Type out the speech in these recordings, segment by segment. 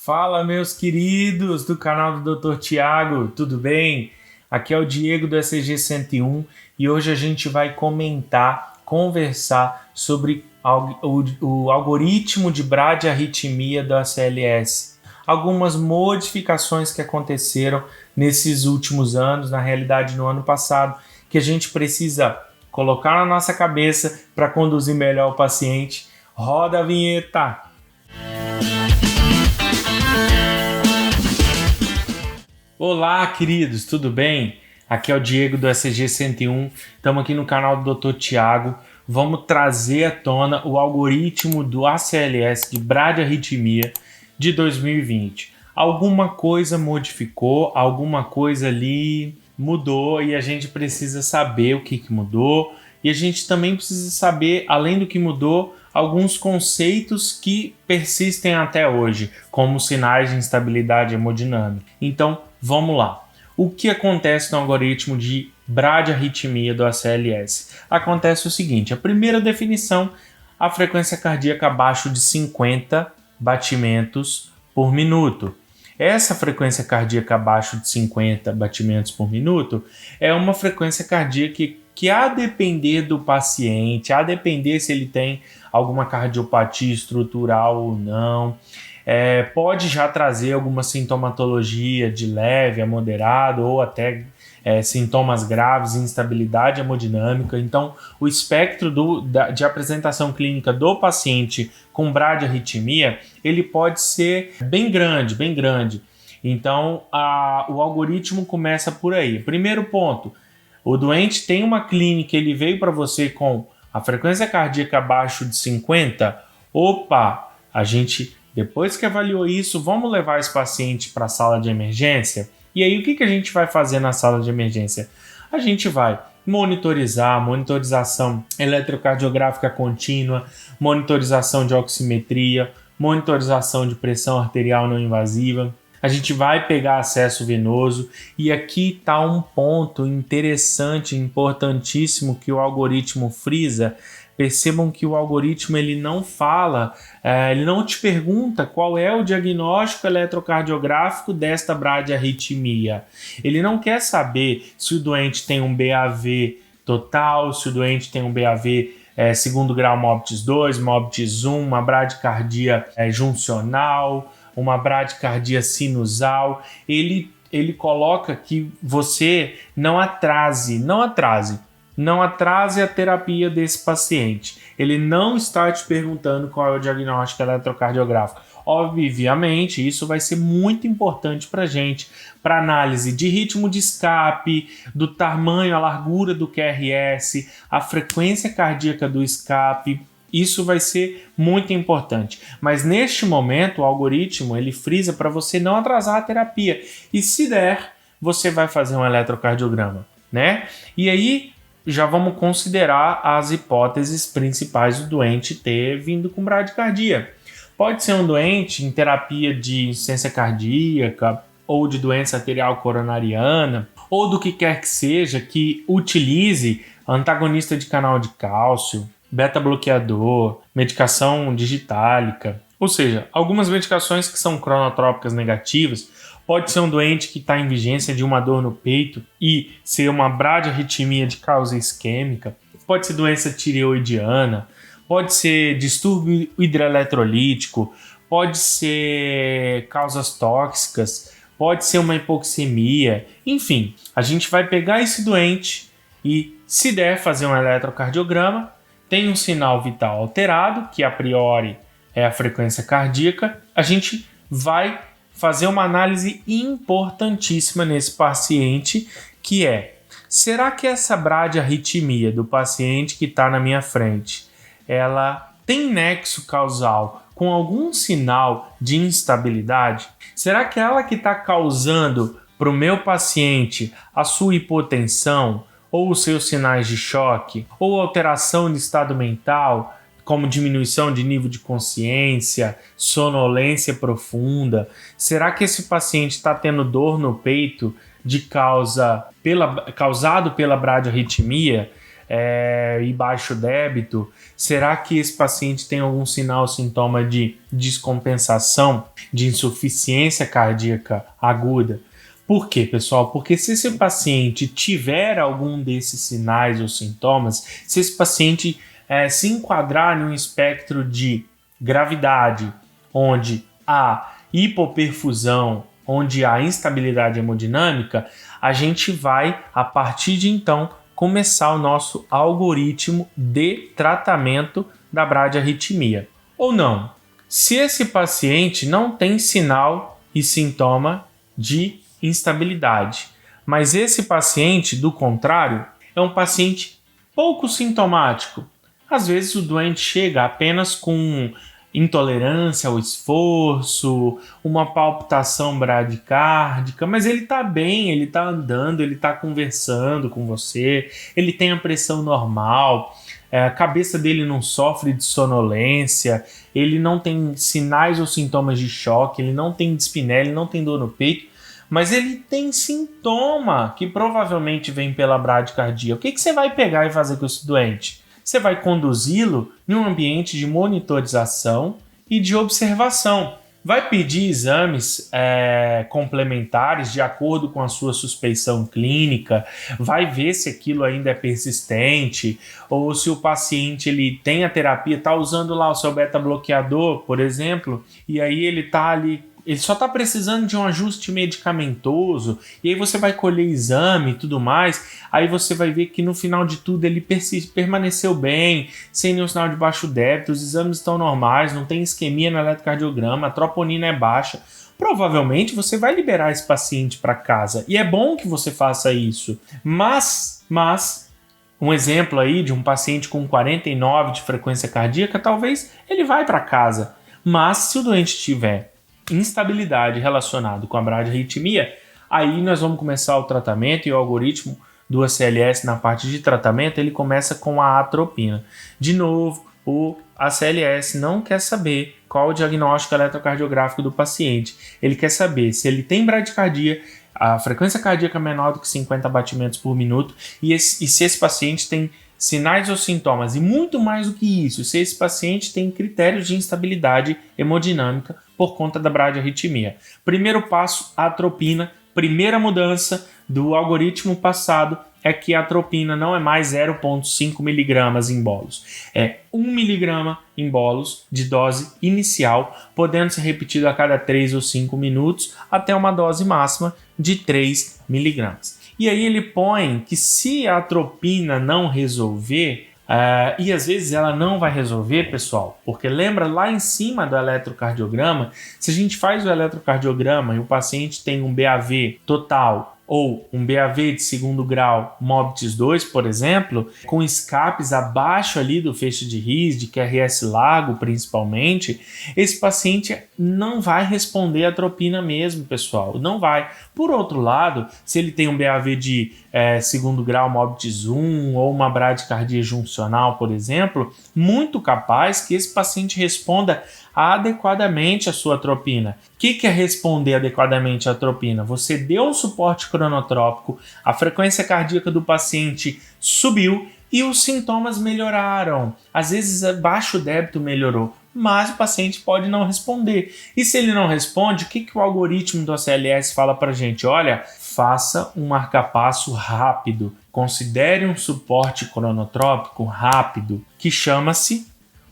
Fala, meus queridos do canal do Dr. Tiago, tudo bem? Aqui é o Diego do ECG 101 e hoje a gente vai conversar sobre o algoritmo de bradiarritmia da ACLS. Algumas modificações que aconteceram nesses últimos anos, na realidade no ano passado, que a gente precisa colocar na nossa cabeça para conduzir melhor o paciente. Roda a vinheta! Olá, queridos, tudo bem? Aqui é o Diego do ECG 101, estamos aqui no canal do Dr. Tiago. Vamos trazer à tona o algoritmo do ACLS de bradiarritmia de 2020. Alguma coisa modificou, alguma coisa ali mudou e a gente precisa saber o que mudou. E a gente também precisa saber, além do que mudou, alguns conceitos que persistem até hoje, como sinais de instabilidade hemodinâmica. Então, vamos lá. O que acontece no algoritmo de bradiarritmia do ACLS? Acontece o seguinte, a primeira definição, a frequência cardíaca abaixo de 50 batimentos por minuto. Essa frequência cardíaca abaixo de 50 batimentos por minuto é uma frequência cardíaca que a depender do paciente, a depender se ele tem alguma cardiopatia estrutural ou não, pode já trazer alguma sintomatologia de leve a moderado ou até sintomas graves, instabilidade hemodinâmica. Então, o espectro de apresentação clínica do paciente com bradiarritmia, ele pode ser bem grande. Então, o algoritmo começa por aí. Primeiro ponto, o doente tem uma clínica, ele veio para você com a frequência cardíaca abaixo de 50, a gente, depois que avaliou isso, vamos levar esse paciente para a sala de emergência? E aí, o que a gente vai fazer na sala de emergência? A gente vai monitorização eletrocardiográfica contínua, monitorização de oximetria, monitorização de pressão arterial não invasiva. A gente vai pegar acesso venoso e aqui está um ponto interessante, importantíssimo que o algoritmo frisa. Percebam que o algoritmo ele não fala, ele não te pergunta qual é o diagnóstico eletrocardiográfico desta bradiarritmia. Ele não quer saber se o doente tem um BAV total, se o doente tem um BAV segundo grau MOBITS 2, MOBITS 1, uma bradicardia juncional, uma bradicardia sinusal. Ele coloca que você não atrase a terapia desse paciente. Ele não está te perguntando qual é o diagnóstico eletrocardiográfico. Obviamente, isso vai ser muito importante para a gente, para análise de ritmo de escape, do tamanho, a largura do QRS, a frequência cardíaca do escape. Isso vai ser muito importante. Mas neste momento, o algoritmo ele frisa para você não atrasar a terapia. E se der, você vai fazer um eletrocardiograma, né? E aí, já vamos considerar as hipóteses principais do doente ter vindo com bradicardia. Pode ser um doente em terapia de insuficiência cardíaca ou de doença arterial coronariana ou do que quer que seja que utilize antagonista de canal de cálcio, beta-bloqueador, medicação digitálica. Ou seja, algumas medicações que são cronotrópicas negativas. Pode ser um doente que está em vigência de uma dor no peito e ser uma bradiarritmia de causa isquêmica. Pode ser doença tireoidiana. Pode ser distúrbio hidroeletrolítico. Pode ser causas tóxicas. Pode ser uma hipoxemia. Enfim, a gente vai pegar esse doente e, se der, fazer um eletrocardiograma. Tem um sinal vital alterado, que a priori é a frequência cardíaca. A gente vai fazer uma análise importantíssima nesse paciente, que é: será que essa bradiarritmia do paciente que está na minha frente, ela tem nexo causal com algum sinal de instabilidade? Será que ela que está causando para o meu paciente a sua hipotensão, ou os seus sinais de choque, ou alteração de estado mental, como diminuição de nível de consciência, sonolência profunda? Será que esse paciente está tendo dor no peito causado pela bradiarritmia? e baixo débito? Será que esse paciente tem algum sinal ou sintoma de descompensação, de insuficiência cardíaca aguda? Por quê, pessoal? Porque se esse paciente tiver algum desses sinais ou sintomas, se esse paciente se enquadrar em um espectro de gravidade, onde há hipoperfusão, onde há instabilidade hemodinâmica, a gente vai, a partir de então, começar o nosso algoritmo de tratamento da bradiarritmia. Ou não, se esse paciente não tem sinal e sintoma de instabilidade, mas esse paciente, do contrário, é um paciente pouco sintomático. Às vezes o doente chega apenas com intolerância ao esforço, uma palpitação bradicárdica, mas ele está bem, ele está andando, ele está conversando com você, ele tem a pressão normal, a cabeça dele não sofre de sonolência, ele não tem sinais ou sintomas de choque, ele não tem dispneia, ele não tem dor no peito, mas ele tem sintoma que provavelmente vem pela bradicardia. O que você vai pegar e fazer com esse doente? Você vai conduzi-lo em um ambiente de monitorização e de observação. Vai pedir exames complementares de acordo com a sua suspeição clínica, vai ver se aquilo ainda é persistente, ou se o paciente ele tem a terapia, está usando lá o seu beta-bloqueador, por exemplo, e aí ele está ali, ele só está precisando de um ajuste medicamentoso, e aí você vai colher exame e tudo mais, aí você vai ver que no final de tudo ele permaneceu bem, sem nenhum sinal de baixo débito, os exames estão normais, não tem isquemia no eletrocardiograma, a troponina é baixa. Provavelmente você vai liberar esse paciente para casa, e é bom que você faça isso, mas um exemplo aí de um paciente com 49 de frequência cardíaca, talvez ele vai para casa, mas se o doente tiver instabilidade relacionada com a bradiarritmia, aí nós vamos começar o tratamento, e o algoritmo do ACLS na parte de tratamento ele começa com a atropina. De novo, o ACLS não quer saber qual o diagnóstico eletrocardiográfico do paciente, ele quer saber se ele tem bradicardia, a frequência cardíaca menor do que 50 batimentos por minuto, e se esse paciente tem sinais ou sintomas, e muito mais do que isso, se esse paciente tem critérios de instabilidade hemodinâmica por conta da bradiarritmia. Primeiro passo, a atropina. Primeira mudança do algoritmo passado é que a atropina não é mais 0,5 mg em bolos. É 1 mg em bolos de dose inicial, podendo ser repetido a cada 3 ou 5 minutos, até uma dose máxima de 3 mg. E aí ele põe que se a atropina não resolver, e às vezes ela não vai resolver, pessoal, porque lembra lá em cima do eletrocardiograma, se a gente faz o eletrocardiograma e o paciente tem um BAV total ou um BAV de segundo grau MOBITS 2, por exemplo, com escapes abaixo ali do feixe de His, de QRS largo principalmente, esse paciente não vai responder a atropina mesmo, pessoal, não vai. Por outro lado, se ele tem um BAV de segundo grau MOBITS 1 ou uma bradicardia juncional, por exemplo, muito capaz que esse paciente responda adequadamente a sua atropina. O que é responder adequadamente à atropina? Você deu um suporte cronotrópico, a frequência cardíaca do paciente subiu e os sintomas melhoraram. Às vezes, baixo débito melhorou, mas o paciente pode não responder. E se ele não responde, o que o algoritmo do ACLS fala para a gente? Olha, faça um marcapasso rápido, considere um suporte cronotrópico rápido, que chama-se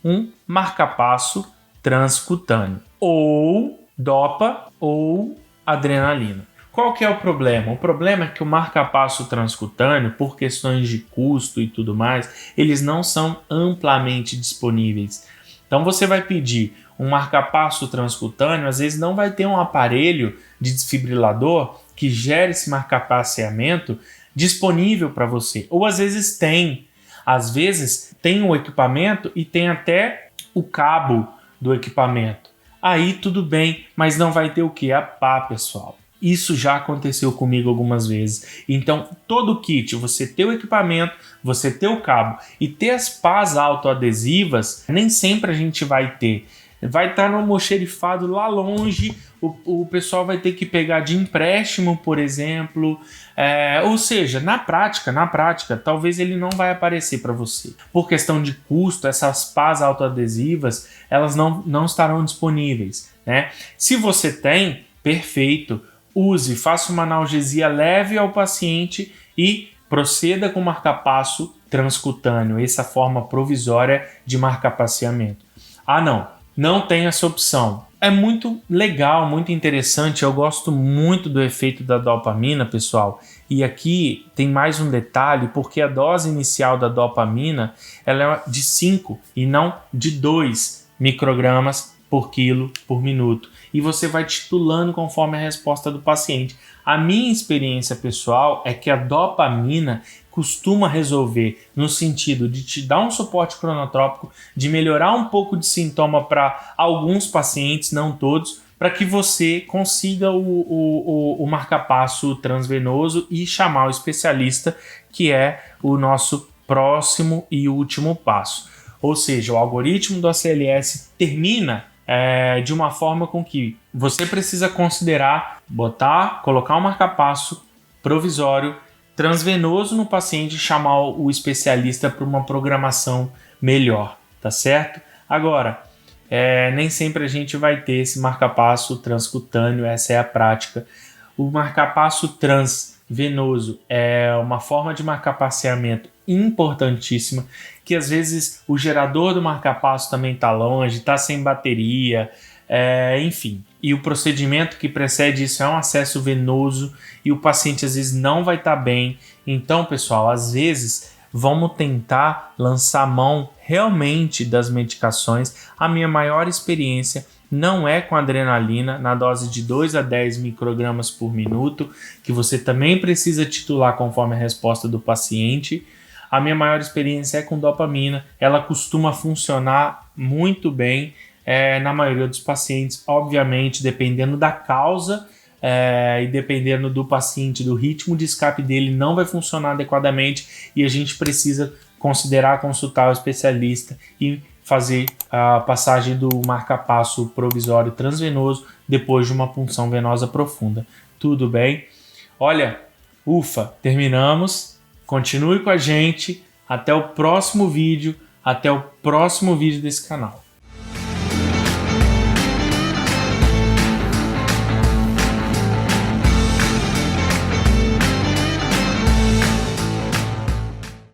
um marcapasso transcutâneo, ou dopa ou adrenalina. Qual que é o problema? O problema é que o marcapasso transcutâneo, por questões de custo e tudo mais, eles não são amplamente disponíveis. Então você vai pedir um marcapasso transcutâneo, às vezes não vai ter um aparelho de desfibrilador que gere esse marcapasseamento disponível para você. Ou às vezes tem. Às vezes tem o equipamento e tem até o cabo do equipamento. Aí tudo bem, mas não vai ter o que? A pá, pessoal. Isso já aconteceu comigo algumas vezes. Então, todo o kit, você ter o equipamento, você ter o cabo e ter as pás autoadesivas, nem sempre a gente vai ter. vai estar no almoxerifado lá longe, o pessoal vai ter que pegar de empréstimo, por exemplo, ou seja, na prática, talvez ele não vai aparecer para você. Por questão de custo, essas pás autoadesivas, elas não estarão disponíveis, né? Se você tem, perfeito, use, faça uma analgesia leve ao paciente e proceda com marca-passo transcutâneo, essa forma provisória de marca-passeamento. Não tem essa opção. É muito legal, muito interessante, eu gosto muito do efeito da dopamina, pessoal. E aqui tem mais um detalhe, porque a dose inicial da dopamina ela é de 5 e não de 2 microgramas por quilo por minuto. E você vai titulando conforme a resposta do paciente. A minha experiência pessoal é que a dopamina costuma resolver no sentido de te dar um suporte cronotrópico, de melhorar um pouco de sintoma para alguns pacientes, não todos, para que você consiga o marca-passo transvenoso e chamar o especialista, que é o nosso próximo e último passo. Ou seja, o algoritmo do ACLS termina de uma forma com que você precisa considerar colocar um marca-passo provisório transvenoso no paciente e chamar o especialista para uma programação melhor, tá certo? Agora, nem sempre a gente vai ter esse marca-passo transcutâneo, essa é a prática. O marca-passo transvenoso é uma forma de marca-passeamento importantíssima, que às vezes o gerador do marca-passo também está longe, está sem bateria, enfim. E o procedimento que precede isso é um acesso venoso e o paciente às vezes não vai estar bem. Então, pessoal, às vezes vamos tentar lançar mão realmente das medicações. A minha maior experiência não é com adrenalina, na dose de 2 a 10 microgramas por minuto, que você também precisa titular conforme a resposta do paciente. A minha maior experiência é com dopamina, ela costuma funcionar muito bem na maioria dos pacientes, obviamente, dependendo da causa e dependendo do paciente, do ritmo de escape dele, não vai funcionar adequadamente e a gente precisa considerar consultar o especialista e fazer a passagem do marca-passo provisório transvenoso depois de uma punção venosa profunda. Tudo bem? Olha, ufa, terminamos. Continue com a gente. Até o próximo vídeo desse canal.